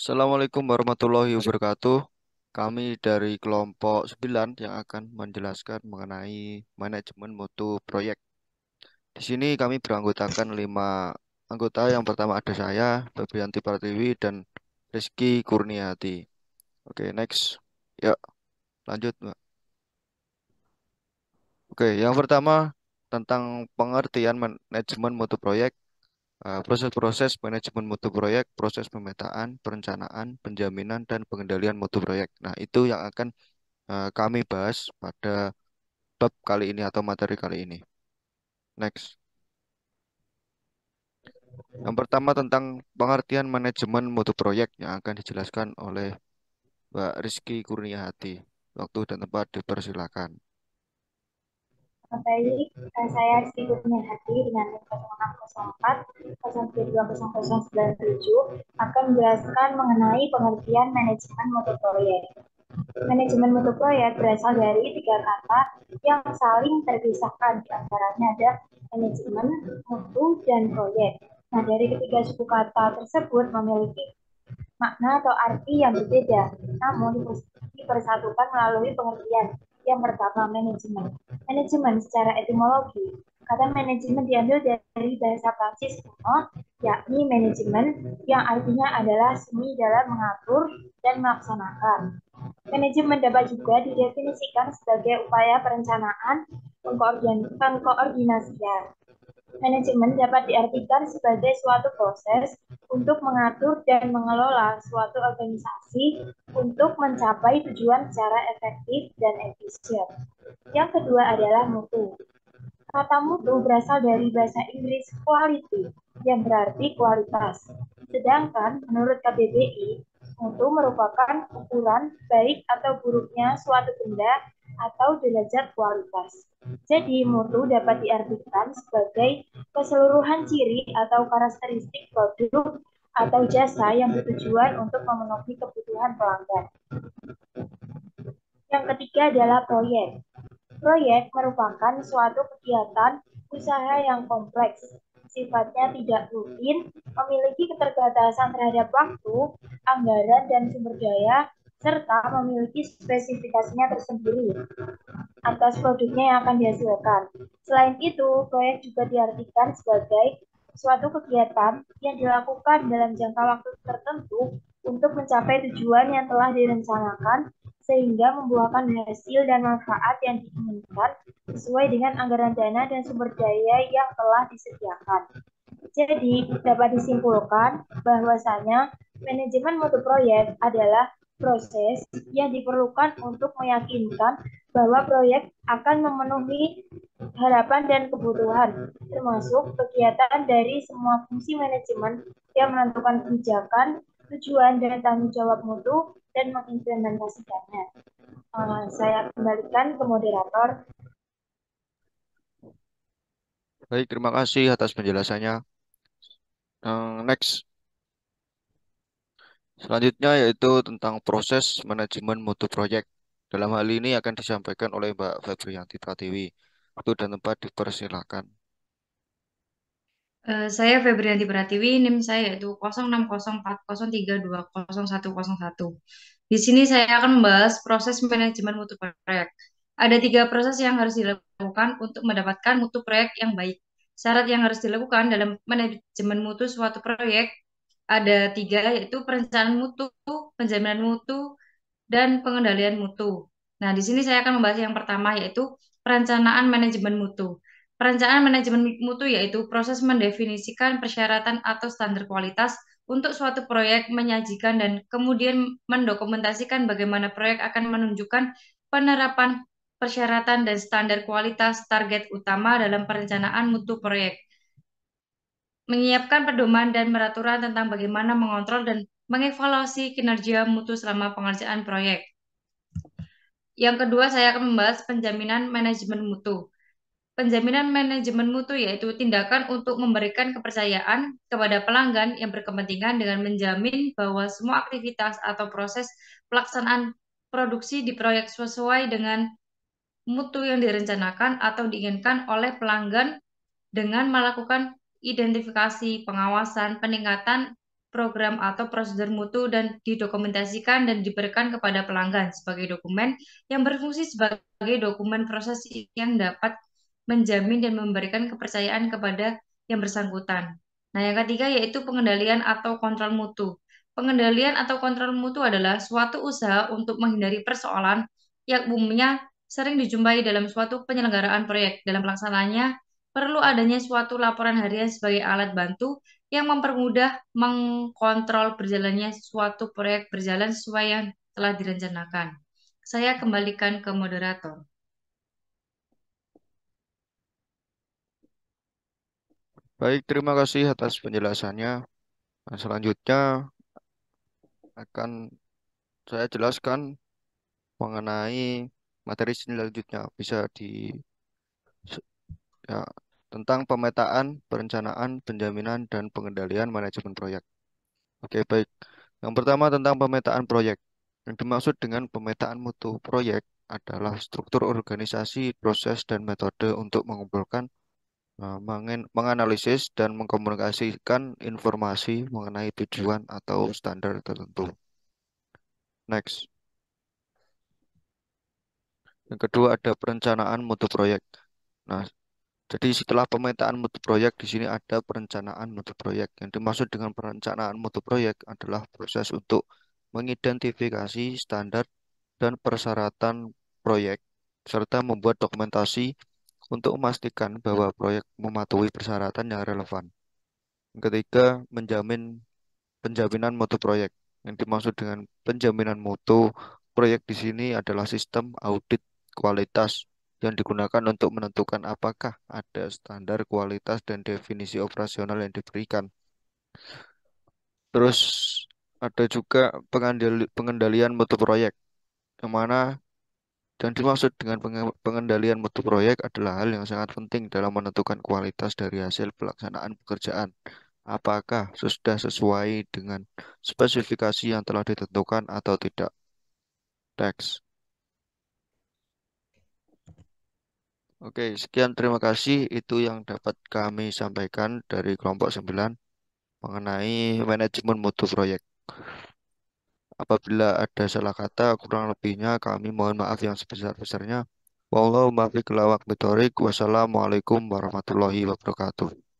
Assalamualaikum warahmatullahi wabarakatuh. Kami dari kelompok 9 yang akan menjelaskan mengenai manajemen mutu proyek. Di sini kami beranggotakan 5 anggota. Yang pertama ada saya, Febrianti Pratiwi, dan Rizky Kurniati. Oke, next. Ya, lanjut, Mbak. Oke, yang pertama tentang pengertian manajemen mutu proyek. Proses-proses manajemen mutu proyek, proses pemetaan, perencanaan, penjaminan, dan pengendalian mutu proyek. Nah, itu yang akan kami bahas pada bab kali ini atau materi kali ini. Next. Yang pertama tentang pengertian manajemen mutu proyek yang akan dijelaskan oleh Mbak Rizky Kurniati. Waktu dan tempat dipersilakan. Baik, saya Rizky Kurniati dengan NIM 0604 0320097 akan menjelaskan mengenai pengertian manajemen mutu proyek. Manajemen mutu proyek berasal dari tiga kata yang saling terpisahkan. Di antaranya ada manajemen, mutu, dan proyek. Nah, dari ketiga suku kata tersebut memiliki makna atau arti yang berbeda, namun dipersatukan melalui pengertian. Yang pertama, manajemen. Manajemen secara etimologi, kata manajemen diambil dari bahasa Prancis kuno, yakni manajemen yang artinya adalah seni dalam mengatur dan melaksanakan. Manajemen dapat juga didefinisikan sebagai upaya perencanaan, pengkoordinasian. Manajemen dapat diartikan sebagai suatu proses untuk mengatur dan mengelola suatu organisasi untuk mencapai tujuan secara efektif dan efisien. Yang kedua adalah mutu. Kata mutu berasal dari bahasa Inggris quality, yang berarti kualitas. Sedangkan menurut KBBI, mutu merupakan ukuran baik atau buruknya suatu benda atau derajat kualitas. Jadi, mutu dapat diartikan sebagai keseluruhan ciri atau karakteristik produk atau jasa yang bertujuan untuk memenuhi kebutuhan pelanggan. Yang ketiga adalah proyek. Proyek merupakan suatu kegiatan usaha yang kompleks, sifatnya tidak rutin, memiliki keterbatasan terhadap waktu, anggaran, dan sumber daya, serta memiliki spesifikasinya tersendiri atas produknya yang akan dihasilkan. Selain itu, proyek juga diartikan sebagai suatu kegiatan yang dilakukan dalam jangka waktu tertentu untuk mencapai tujuan yang telah direncanakan sehingga membuahkan hasil dan manfaat yang diinginkan sesuai dengan anggaran dana dan sumber daya yang telah disediakan. Jadi, dapat disimpulkan bahwasanya manajemen mutu proyek adalah proses yang diperlukan untuk meyakinkan bahwa proyek akan memenuhi harapan dan kebutuhan, termasuk kegiatan dari semua fungsi manajemen yang menentukan kebijakan, tujuan, dan tanggung jawab mutu dan mengimplementasikannya. Saya kembalikan ke moderator. Baik, terima kasih atas penjelasannya. Next. Selanjutnya yaitu tentang proses manajemen mutu proyek. Dalam hal ini akan disampaikan oleh Mbak Febrianti Pratiwi. Waktu dan tempat dipersilakan. Saya Febrianti Pratiwi, NIM saya yaitu 060403201101. Di sini saya akan membahas proses manajemen mutu proyek. Ada tiga proses yang harus dilakukan untuk mendapatkan mutu proyek yang baik. Syarat yang harus dilakukan dalam manajemen mutu suatu proyek ada tiga, yaitu perencanaan mutu, penjaminan mutu, dan pengendalian mutu. Nah, di sini saya akan membahas yang pertama, yaitu perencanaan manajemen mutu. Perencanaan manajemen mutu yaitu proses mendefinisikan persyaratan atau standar kualitas untuk suatu proyek, menyajikan dan kemudian mendokumentasikan bagaimana proyek akan menunjukkan penerapan persyaratan dan standar kualitas target utama dalam perencanaan mutu proyek. Menyiapkan pedoman dan peraturan tentang bagaimana mengontrol dan mengevaluasi kinerja mutu selama pengerjaan proyek. Yang kedua, saya akan membahas penjaminan manajemen mutu. Penjaminan manajemen mutu yaitu tindakan untuk memberikan kepercayaan kepada pelanggan yang berkepentingan dengan menjamin bahwa semua aktivitas atau proses pelaksanaan produksi di proyek sesuai dengan mutu yang direncanakan atau diinginkan oleh pelanggan dengan melakukan identifikasi, pengawasan, peningkatan program atau prosedur mutu dan didokumentasikan dan diberikan kepada pelanggan sebagai dokumen yang berfungsi sebagai dokumen proses yang dapat menjamin dan memberikan kepercayaan kepada yang bersangkutan. Nah, yang ketiga yaitu pengendalian atau kontrol mutu. Pengendalian atau kontrol mutu adalah suatu usaha untuk menghindari persoalan yang umumnya sering dijumpai dalam suatu penyelenggaraan proyek. Dalam pelaksanaannya, perlu adanya suatu laporan harian sebagai alat bantu yang mempermudah mengkontrol berjalannya suatu proyek berjalan sesuai yang telah direncanakan. Saya kembalikan ke moderator. Baik, terima kasih atas penjelasannya. Nah, selanjutnya akan saya jelaskan mengenai materi selanjutnya. Bisa di ya, tentang pemetaan, perencanaan, penjaminan, dan pengendalian manajemen proyek. Oke, baik. Yang pertama tentang pemetaan proyek. Yang dimaksud dengan pemetaan mutu proyek adalah struktur organisasi, proses, dan metode untuk mengumpulkan, menganalisis, dan mengkomunikasikan informasi mengenai tujuan atau standar tertentu. Next. Yang kedua ada perencanaan mutu proyek. Nah, jadi setelah pemetaan mutu proyek, di sini ada perencanaan mutu proyek. Yang dimaksud dengan perencanaan mutu proyek adalah proses untuk mengidentifikasi standar dan persyaratan proyek, serta membuat dokumentasi untuk memastikan bahwa proyek mematuhi persyaratan yang relevan. Yang ketiga, penjaminan mutu proyek. Yang dimaksud dengan penjaminan mutu proyek di sini adalah sistem audit kualitas yang digunakan untuk menentukan apakah ada standar kualitas dan definisi operasional yang diberikan. Terus ada juga pengendalian mutu proyek, yang mana dan dimaksud dengan pengendalian mutu proyek adalah hal yang sangat penting dalam menentukan kualitas dari hasil pelaksanaan pekerjaan. Apakah sudah sesuai dengan spesifikasi yang telah ditentukan atau tidak? Teks. Oke, sekian terima kasih. Itu yang dapat kami sampaikan dari kelompok 9 mengenai manajemen mutu proyek. Apabila ada salah kata, kurang lebihnya kami mohon maaf yang sebesar-besarnya. Wallahu muwaffiq ila aqwamit thoriq. Wassalamualaikum warahmatullahi wabarakatuh.